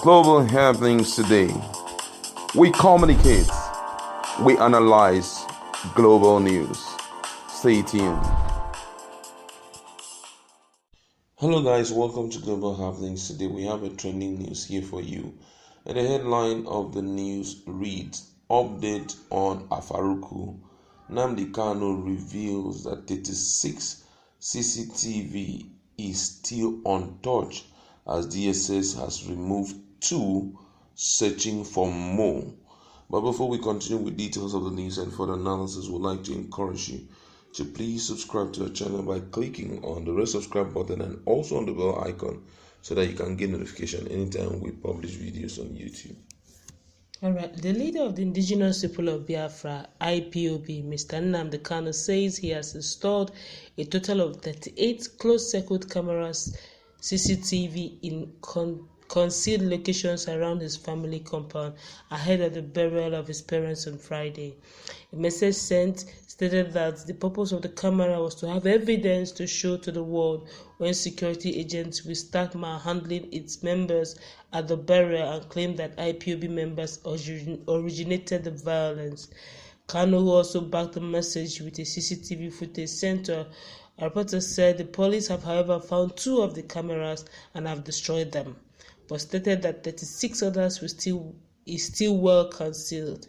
Global happenings today. We communicate, we analyze global news. Stay tuned. Hello guys, welcome to Global Happenings. Today we have a trending news here for you. And the headline of the news reads, Update on Afaruku. Nnamdi Kanu reveals that 36 CCTV is still untouched as DSS has removed 2, searching for more. But before we continue with details of the news and further analysis, we'd like to encourage you to please subscribe to our channel by clicking on the red subscribe button and also on the bell icon so that you can get notification anytime we publish videos on YouTube. Alright, the leader of the indigenous people of Biafra, IPOB, Mr. Nnamdi Kanu, says he has installed a total of 38 closed-circuit cameras, CCTV, in concealed locations around his family compound ahead of the burial of his parents on Friday. A message sent stated that the purpose of the camera was to have evidence to show to the world when security agents will start manhandling its members at the burial and claim that IPOB members originated the violence. Kanu also backed the message with a CCTV footage sent to a reporter said the police have, however, found 2 of the cameras and have destroyed them, but stated that 36 others is still well concealed.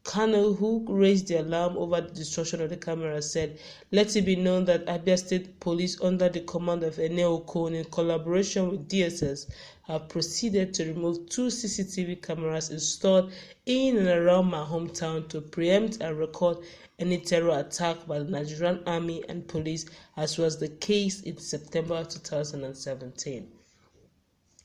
Kanu, who raised the alarm over the destruction of the camera, said, "Let it be known that Abia State Police, under the command of MNK Kanu, in collaboration with DSS, have proceeded to remove 2 CCTV cameras installed in and around my hometown to preempt and record any terror attack by the Nigerian Army and Police, as was the case in September 2017.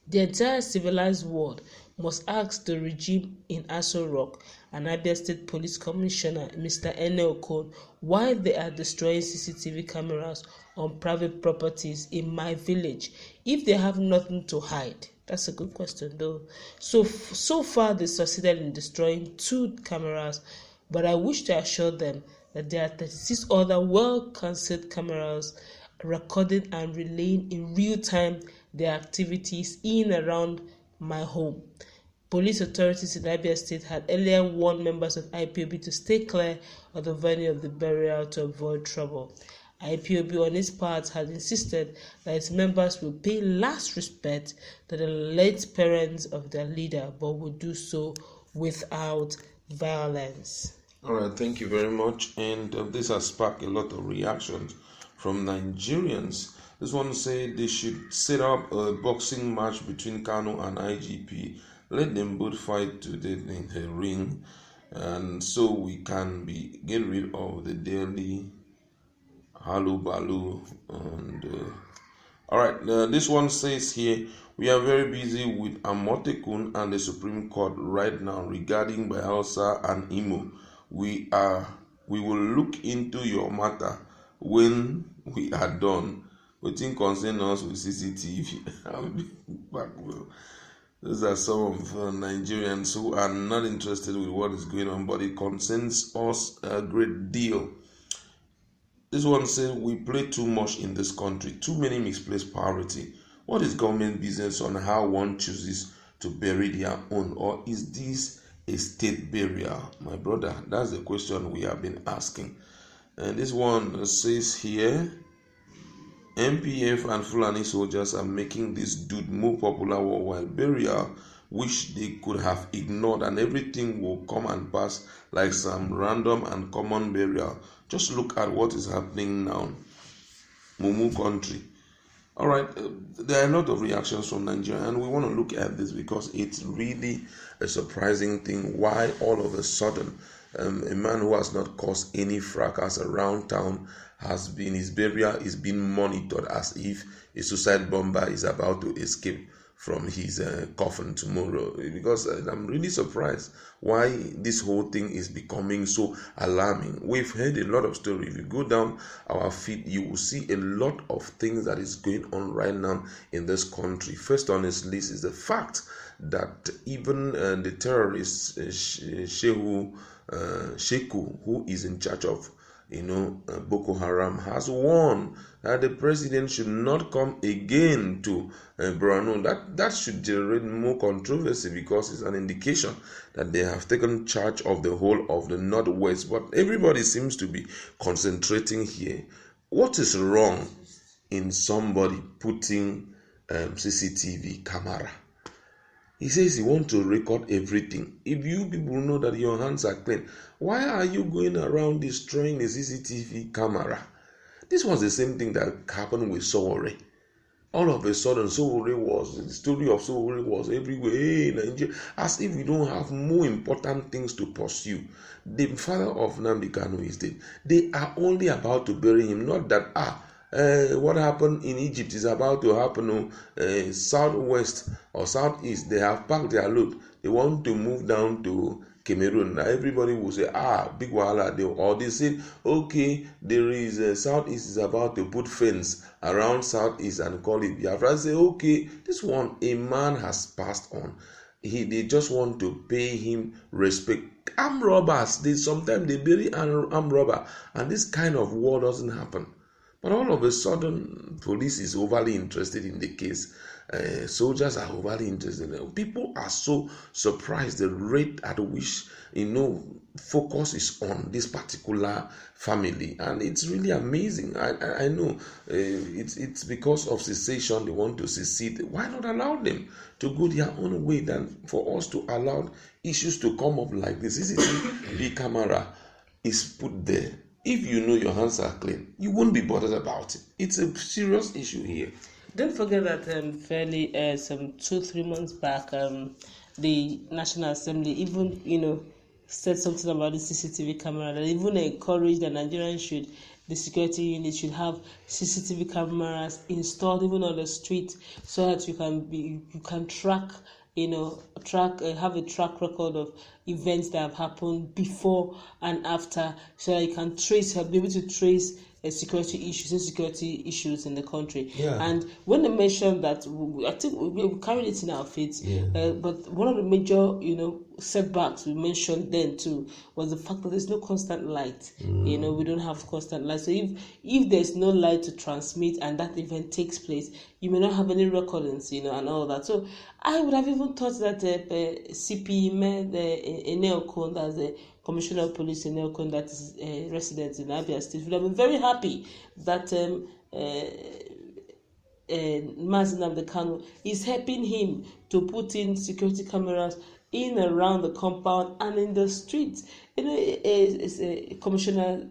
The entire civilized world must ask the regime in Aso Rock and Abia State Police Commissioner Mr. MNK Kanu why they are destroying CCTV cameras on private properties in my village if they have nothing to hide." That's a good question though. So far they succeeded in destroying 2 cameras, but I wish to assure them that there are 36 other well-concealed cameras recording and relaying in real time their activities in and around my home. Police authorities in Abia State had earlier warned members of IPOB to stay clear of the venue of the burial to avoid trouble. IPOB, on its part, had insisted that its members will pay last respect to the late parents of their leader, but would do so without violence. All right, thank you very much. And this has sparked a lot of reactions from Nigerians. This one say they should set up a boxing match between Kanu and IGP. Let them both fight to death in the ring, and so we can get rid of the daily halu-balu. And all right, this one says here, we are very busy with Amotekun and the Supreme Court right now regarding Biafra and Imo. We will look into your matter when we are done. Waiting concern us with CCTV. I'll be back. These are some of Nigerians who are not interested with what is going on, but it concerns us a great deal. This one says we play too much in this country, too many misplaced priority. What is government business on how one chooses to bury their own, or is this a state burial? My brother, that's the question we have been asking. And this one says here, MPF and Fulani soldiers are making this dude more popular worldwide. Burial, which they could have ignored, and everything will come and pass like some random and common burial. Just look at what is happening now. Mumu country. All right, there are a lot of reactions from Nigeria, and we want to look at this because it's really a surprising thing. Why all of a sudden a man who has not caused any fracas around town his burial is being monitored as if a suicide bomber is about to escape from his coffin tomorrow? Because I'm really surprised why this whole thing is becoming so alarming. We've heard a lot of stories. If you go down our feed, you will see a lot of things that is going on right now in this country. First on this list is the fact that even the terrorist Sheku, who is in charge of Boko Haram, has warned that the president should not come again to Borno. That should generate more controversy, because it's an indication that they have taken charge of the whole of the Northwest. But everybody seems to be concentrating here. What is wrong in somebody putting CCTV camera? He says he wants to record everything. If you people know that your hands are clean, why are you going around destroying the CCTV camera? This was the same thing that happened with Sowore. All of a sudden, the story of Sowore was everywhere. Hey, Nigeria, as if we don't have more important things to pursue. The father of Nnamdi Kanu is dead. They are only about to bury him, not that, what happened in Egypt is about to happen southwest or southeast. They have packed their load. They want to move down to Cameroon. Now everybody will say, big wahala. Or they say, okay, there is southeast is about to put fence around southeast and call it Biafra. I say, okay, this one, a man has passed on. They just want to pay him respect. Armed robbers, sometimes they bury armed robber, and this kind of war doesn't happen. But all of a sudden, police is overly interested in the case. Soldiers are overly interested. People are so surprised the rate at which focus is on this particular family, and it's really amazing. I know it's because of cessation. They want to secede. Why not allow them to go their own way than for us to allow issues to come up like this? The camera is put there. If you know your hands are clean, you won't be bothered about it. It's a serious issue here. Don't forget that some 2-3 months back, the National Assembly even said something about the CCTV camera, that even encouraged that the security unit should have CCTV cameras installed even on the street, so that you can track. Have a track record of events that have happened before and after, so that you can be able to trace security issues in the country. Yeah. And when they mentioned that, I think we carried it in our feet. Yeah. But one of the major, setbacks we mentioned then too was the fact that there's no constant light. We don't have constant light. So if there's no light to transmit and that event takes place, you may not have any recordings, and all that. So I would have even thought that CP Nnamdi, that's the Commissioner of Police in Nelcon, that is resident in Abia State, would have been very happy that Nnamdi Kanu is helping him to put in security cameras in and around the compound and in the streets. Commissioner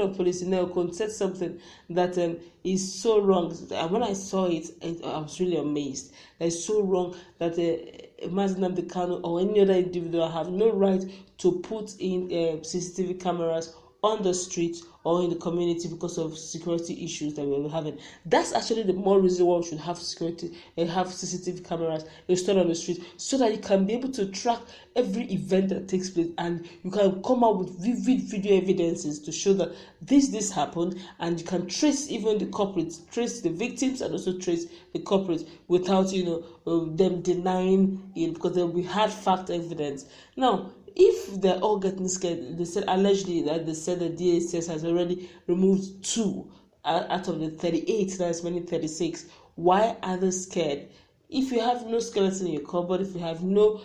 of Police in Nelcon said something that is so wrong. And when I saw it, I was really amazed. It's so wrong that Nnamdi Kanu or any other individual have no right to put in CCTV cameras on the street or in the community because of security issues that we're having. That's actually the more reason why we should have CCTV cameras installed on the street, so that you can be able to track every event that takes place, and you can come out with vivid video evidences to show that this happened, and you can trace even the culprits, trace the victims, and also trace the culprits without them denying it, because there will be hard fact evidence. Now, if they're all getting scared, they said allegedly that the DSS has already removed 2 out of the 38, that's many 36. Why are they scared? If you have no skeleton in your cupboard, if you have no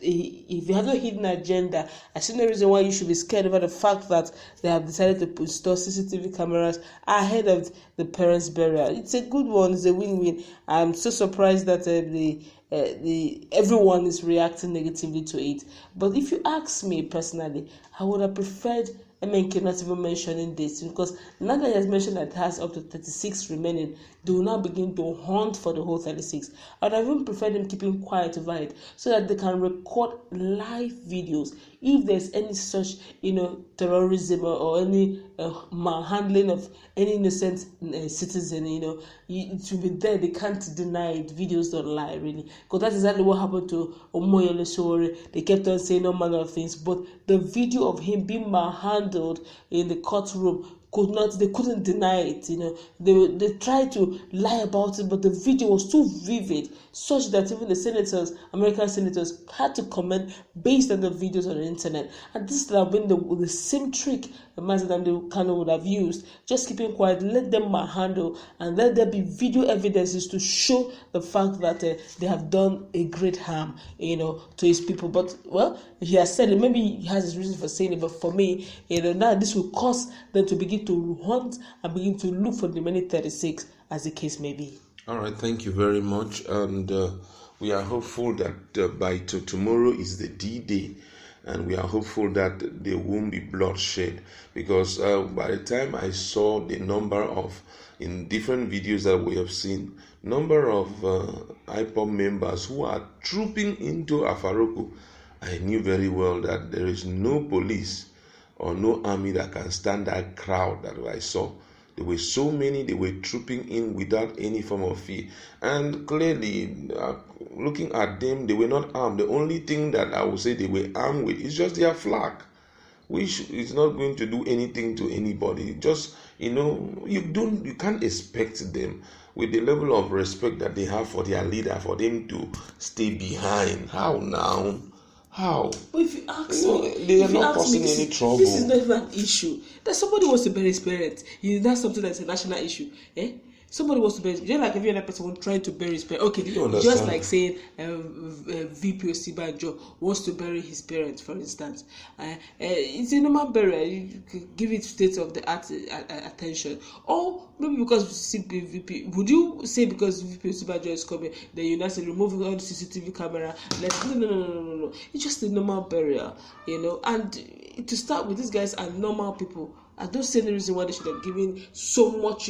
hidden agenda, I see no reason why you should be scared about the fact that they have decided to install CCTV cameras ahead of the parents' burial. It's a good one. It's a win-win. I'm so surprised that everyone is reacting negatively to it. But if you ask me personally, I would have preferred MNK not even mentioning this, because now that he has mentioned that it has up to 36 remaining, they will now begin to hunt for the whole 36. I would have even preferred them keeping quiet about it, so that they can record live videos if there's any such terrorism or any manhandling of any innocent citizen. It will be there. They can't deny it. Videos don't lie, really, because that's exactly what happened to Omoyele Sowore. They kept on saying all manner of things, but the video of him being manhandled in the courtroom they couldn't deny it. They tried to lie about it, but the video was too vivid, such that even the American senators, had to comment based on the videos on the internet. And this would have been the same trick the Nnamdi Kanu would have used. Just keeping quiet, let them handle, and let there be video evidences to show the fact that they have done a great harm, to his people. But he has said it. Maybe he has his reason for saying it. But for me, now this will cause them to begin to hunt and begin to look for the remaining 36, as the case may be. All right, thank you very much, and we are hopeful that by tomorrow is the D-Day, and we are hopeful that there won't be bloodshed, because by the time I saw the number of, in different videos that we have seen, number of IPOB members who are trooping into Afaroku, I knew very well that there is no police or no army that can stand that crowd that I saw. There were so many, they were trooping in without any form of fear. And clearly, looking at them, they were not armed. The only thing that I would say they were armed with is just their flag, which is not going to do anything to anybody. Just, you can't expect them, with the level of respect that they have for their leader, for them to stay behind. How now? How? But if you ask me, they are not causing any trouble. This is not even an issue. That somebody wants to bury his parents. That's something that's a national issue. Somebody wants to bury, just like every other person trying to bury his parents. Okay, just like saying VP Osibanjo wants to bury his parents, for instance. It's a normal burial. You give it state of the art attention. Or maybe because VP, would you say because VP Osibanjo is coming, then you now say remove all the CCTV camera? No. It's just a normal burial, And to start with, these guys are normal people. I don't see any reason why they should have given so much,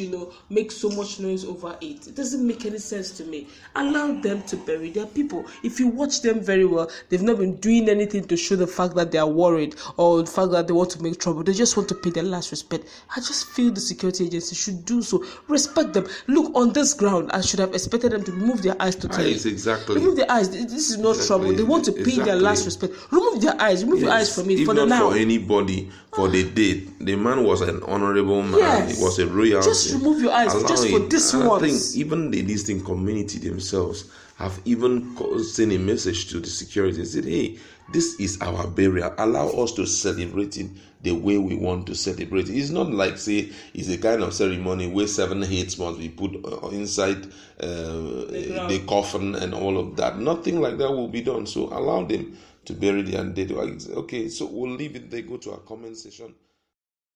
make so much noise over it. It doesn't make any sense to me. Allow them to bury their people. If you watch them very well, they've not been doing anything to show the fact that they are worried or the fact that they want to make trouble. They just want to pay their last respect. I just feel the security agency should do so. Respect them. Look, on this ground, I should have expected them to remove their eyes totally. Eyes, exactly. Remove their eyes. This is not trouble. They want to pay their last respect. Remove their eyes. Remove your eyes from it. If for not for anybody, for the date, the man was an honorable man. Yes. He was a royal. Just remove your eyes, just for this one. I think even the listening community themselves have even sent a message to the security and said, hey, this is our burial. Allow us to celebrate it the way we want to celebrate it. It's not like, say, it's a kind of ceremony where 7 heads must be put inside the coffin and all of that. Nothing like that will be done. So allow them to bury their dead. Okay, so we'll leave it there. Go to our comment section.